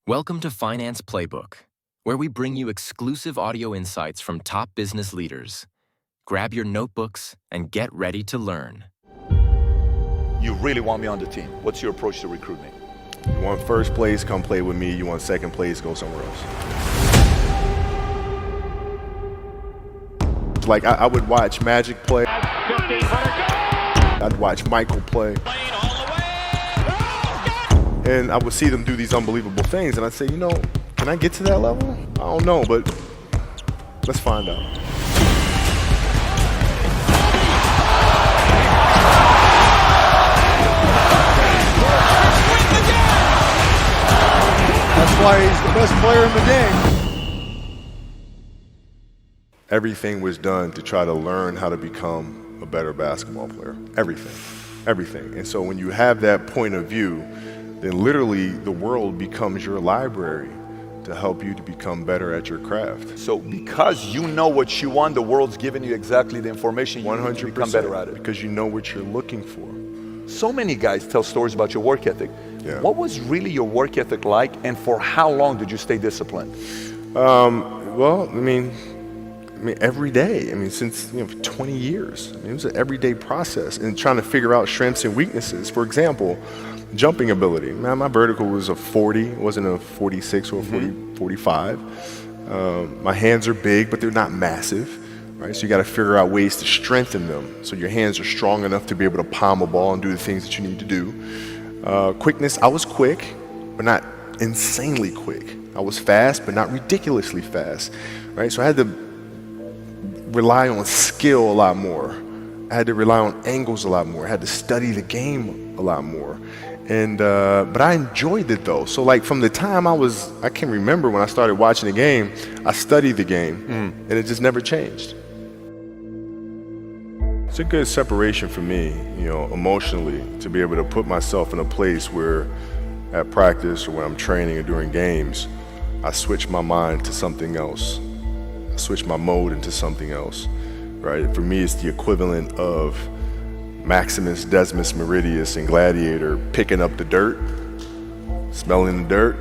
Welcome to Finance Playbook, where we bring you exclusive audio insights from top business leaders. Grab your notebooks and get ready to learn. You really want me on the team. What's your approach to recruiting? You want first place, come play with me. You want second place, go somewhere else. Like I would watch Magic play. I'd watch Michael play. And I would see them do these unbelievable things, and I'd say, you know, can I get to that level? I don't know, but let's find out. That's why he's the best player in the game. Everything was done to try to learn how to become a better basketball player. Everything. And so when you have that point of view, then literally the world becomes your library to help you to become better at your craft. So because you know what you want, the world's giving you exactly the information you need to become better at it. Because you know what you're looking for. So many guys tell stories about your work ethic. Yeah. What was really your work ethic like, and for how long did you stay disciplined? Well, I mean, every day. Since for 20 years. It was an everyday process, and trying to figure out strengths and weaknesses. For example, jumping ability. Man, my vertical was a 40, it wasn't a 46 or a 45. My hands are big, but they're not massive, right? So you got to figure out ways to strengthen them so your hands are strong enough to be able to palm a ball and do the things that you need to do. Quickness, I was quick, but not insanely quick. I was fast, but not ridiculously fast, right? So I had to rely on skill a lot more. I had to rely on angles a lot more. I had to study the game a lot more. And but I enjoyed it though. So like from the time I can remember when I started watching the game, I studied the game and it just never changed. It's a good separation for me, emotionally, to be able to put myself in a place where at practice or when I'm training or during games, I switch my mind to something else. I switch my mode into something else, right? For me, it's the equivalent of Maximus, Decimus, Meridius, and Gladiator picking up the dirt, smelling the dirt.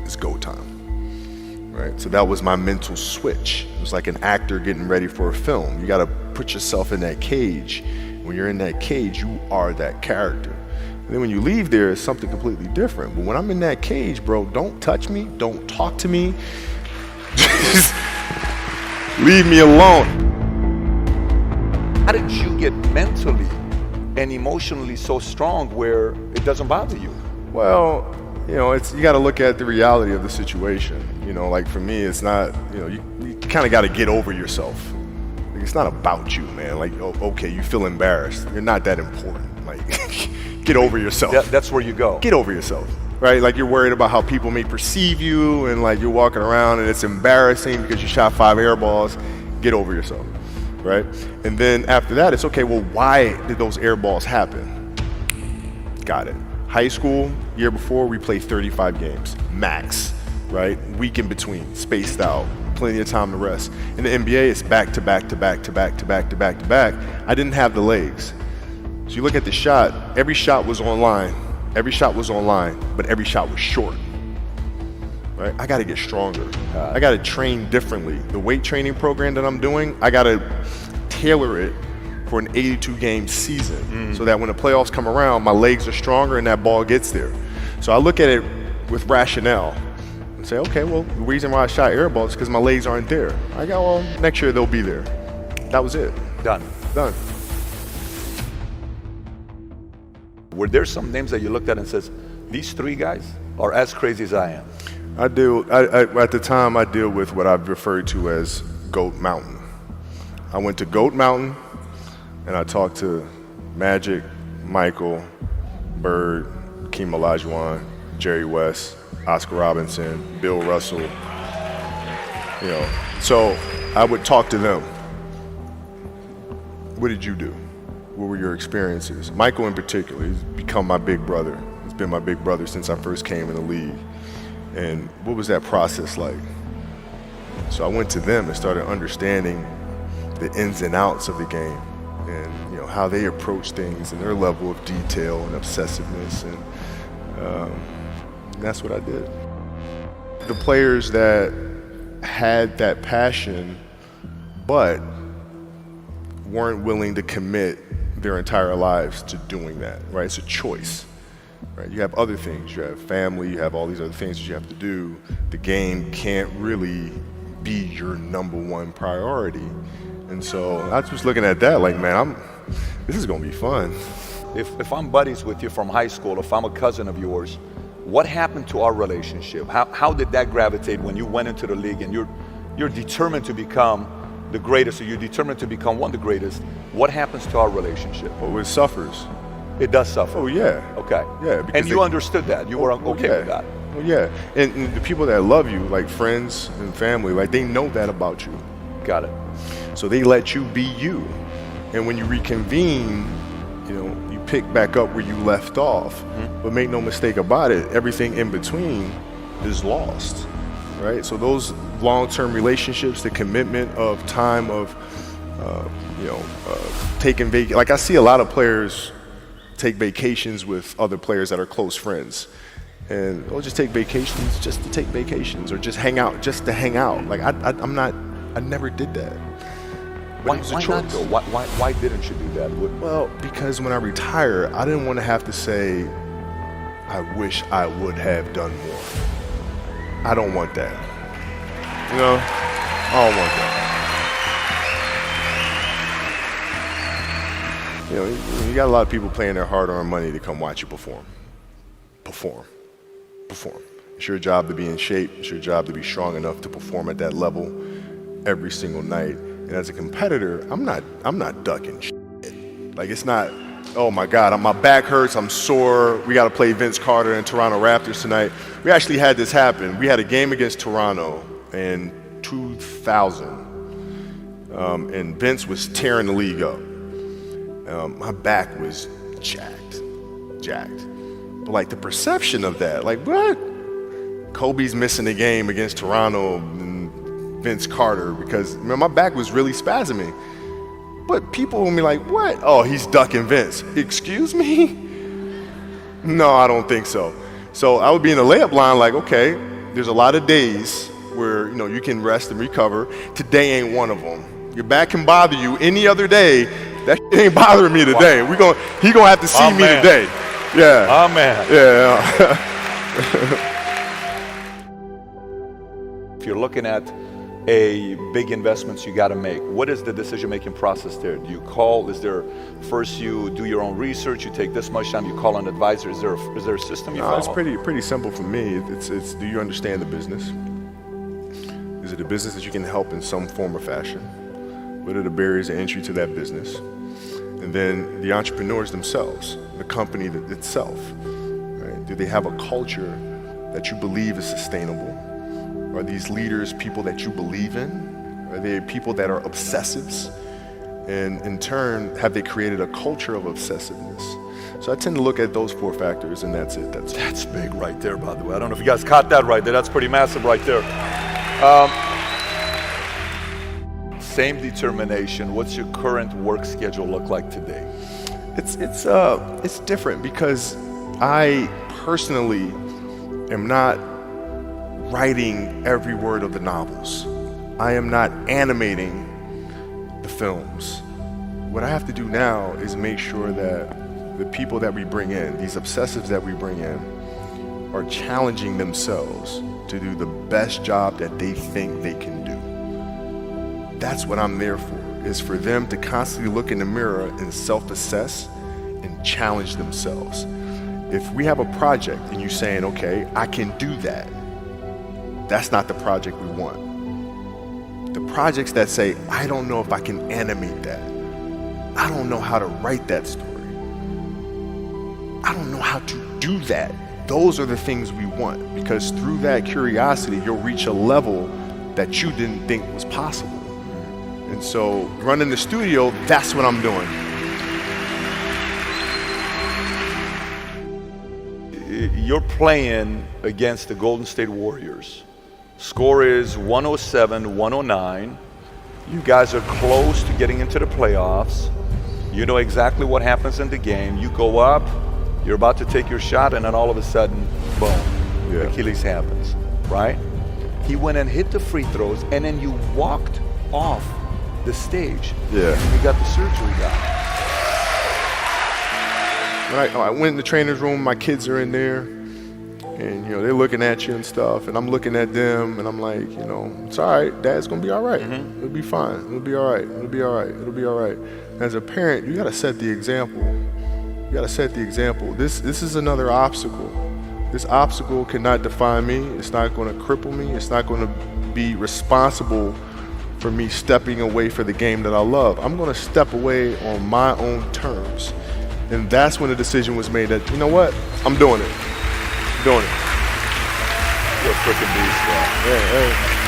It's go time, right? So that was my mental switch. It was like an actor getting ready for a film. You got to put yourself in that cage. When you're in that cage, you are that character. And then when you leave there, it's something completely different. But when I'm in that cage, bro, don't touch me, don't talk to me. Just leave me alone. How did you get mentally and emotionally so strong where it doesn't bother you? Well, you got to look at the reality of the situation. Like for me, it's not, you kind of got to get over yourself. Like, it's not about you, man. Like, okay, you feel embarrassed. You're not that important. Like, get over yourself. That's where you go. Get over yourself, right? Like you're worried about how people may perceive you, and like you're walking around and it's embarrassing because you shot 5 air balls. Get over yourself. Right? And then after that, it's okay, well, why did those air balls happen? Got it. High school, year before, we played 35 games, max, right? Week in between, spaced out, plenty of time to rest. In the NBA, it's back to back to back to back to back to back to back. I didn't have the legs. So you look at the shot, every shot was online, but every shot was short. Right? I got to get stronger. I got to train differently. The weight training program that I'm doing, I got to tailor it for an 82-game season so that when the playoffs come around, my legs are stronger and that ball gets there. So I look at it with rationale and say, okay, well, the reason why I shot air balls is because my legs aren't there. I go, well, next year they'll be there. That was it. Done. Were there some names that you looked at and says, these 3 guys are as crazy as I am? At the time, I deal with what I've referred to as Goat Mountain. I went to Goat Mountain, and I talked to Magic, Michael, Bird, Hakeem Olajuwon, Jerry West, Oscar Robinson, Bill Russell. So I would talk to them. What did you do? What were your experiences? Michael in particular, he's become my big brother. He's been my big brother since I first came in the league. And what was that process like? So I went to them and started understanding the ins and outs of the game and how they approach things and their level of detail and obsessiveness. And that's what I did. the players that had that passion but weren't willing to commit their entire lives to doing that, right? It's a choice, right? You have other things. You have family, you have all these other things that you have to do. The game can't really be your number one priority. And so I was just looking at that like, man, this is gonna be fun. If I'm buddies with you from high school, if I'm a cousin of yours, what happened to our relationship? How did that gravitate when you went into the league and you're determined to become the greatest, or you're determined to become one of the greatest? What happens to our relationship? Oh, it suffers. It does suffer. Oh, yeah. Okay. Yeah. And you understood that. You were okay with that. Well, yeah. And the people that love you, like friends and family, like they know that about you. Got it. So they let you be you. And when you reconvene, you know, you pick back up where you left off. Mm-hmm. But make no mistake about it, everything in between is lost, right? So those long-term relationships, the commitment of time of, taking vacation. Like I see a lot of players take vacations with other players that are close friends. And they'll just take vacations just to take vacations, or just hang out just to hang out. Like I never did that. Why not though? Why didn't you do that? Well, because when I retire, I didn't want to have to say, I wish I would have done more. I don't want that. You know, I don't want that. You know, you got a lot of people paying their hard-earned money to come watch you perform. Perform. It's your job to be in shape. It's your job to be strong enough to perform at that level every single night. And as a competitor, I'm not ducking shit. Like, it's not, oh my God, my back hurts, I'm sore, we got to play Vince Carter and Toronto Raptors tonight. We actually had this happen. We had a game against Toronto in 2000, and Vince was tearing the league up. My back was jacked. But like the perception of that, like what? Kobe's missing the game against Toronto and Vince Carter because my back was really spasming. But people will be like, what? Oh, he's ducking Vince. Excuse me? No, I don't think so. So I would be in the layup line like, okay, there's a lot of days where you can rest and recover. Today ain't one of them. Your back can bother you any other day. That shit ain't bothering me today. Wow. He gonna have to see me today. Yeah. Oh man. Yeah. If you're looking at a big investments you got to make, what is the decision-making process there? Do you call? Is there first you do your own research? You take this much time. You call an advisor. Is there a system you follow? It's pretty simple for me. It's do you understand the business? Is it a business that you can help in some form or fashion? What are the barriers of entry to that business? And then the entrepreneurs themselves, the company itself, right? Do they have a culture that you believe is sustainable? Are these leaders people that you believe in? Are they people that are obsessives? And in turn, have they created a culture of obsessiveness? So I tend to look at those 4 factors, and that's it. That's big right there, by the way. I don't know if you guys caught that right there. That's pretty massive right there. Same determination. What's your current work schedule look like today? It's different because I personally am not writing every word of the novels. I am not animating the films. What I have to do now is make sure that the people that we bring in, these obsessives that we bring in, are challenging themselves to do the best job that they think they can do. That's what I'm there for, is for them to constantly look in the mirror and self-assess and challenge themselves. If we have a project and you're saying, okay, I can do that, that's not the project we want. The projects that say, I don't know if I can animate that. I don't know how to write that story. I don't know how to do that. Those are the things we want, because through that curiosity, you'll reach a level that you didn't think was possible. And so running the studio, that's what I'm doing. You're playing against the Golden State Warriors. Score is 107-109. You guys are close to getting into the playoffs. You know exactly what happens in the game. You go up, you're about to take your shot, and then all of a sudden, boom, Achilles happens. right? He went and hit the free throws, and then you walked off the stage. Yeah. And you got the surgery done. When I went in the trainer's room, my kids are in there, and they're looking at you and stuff, and I'm looking at them, and I'm like, it's all right. Dad's gonna be all right. It'll be fine. It'll be all right. It'll be all right. It'll be all right. As a parent, you gotta set the example. You gotta set the example. This is another obstacle. This obstacle cannot define me. It's not gonna cripple me. It's not gonna be responsible for me stepping away for the game that I love. I'm gonna step away on my own terms. And that's when the decision was made that, you know what, I'm doing it. I'm doing it. You're a freaking beast, bro. Yeah, hey.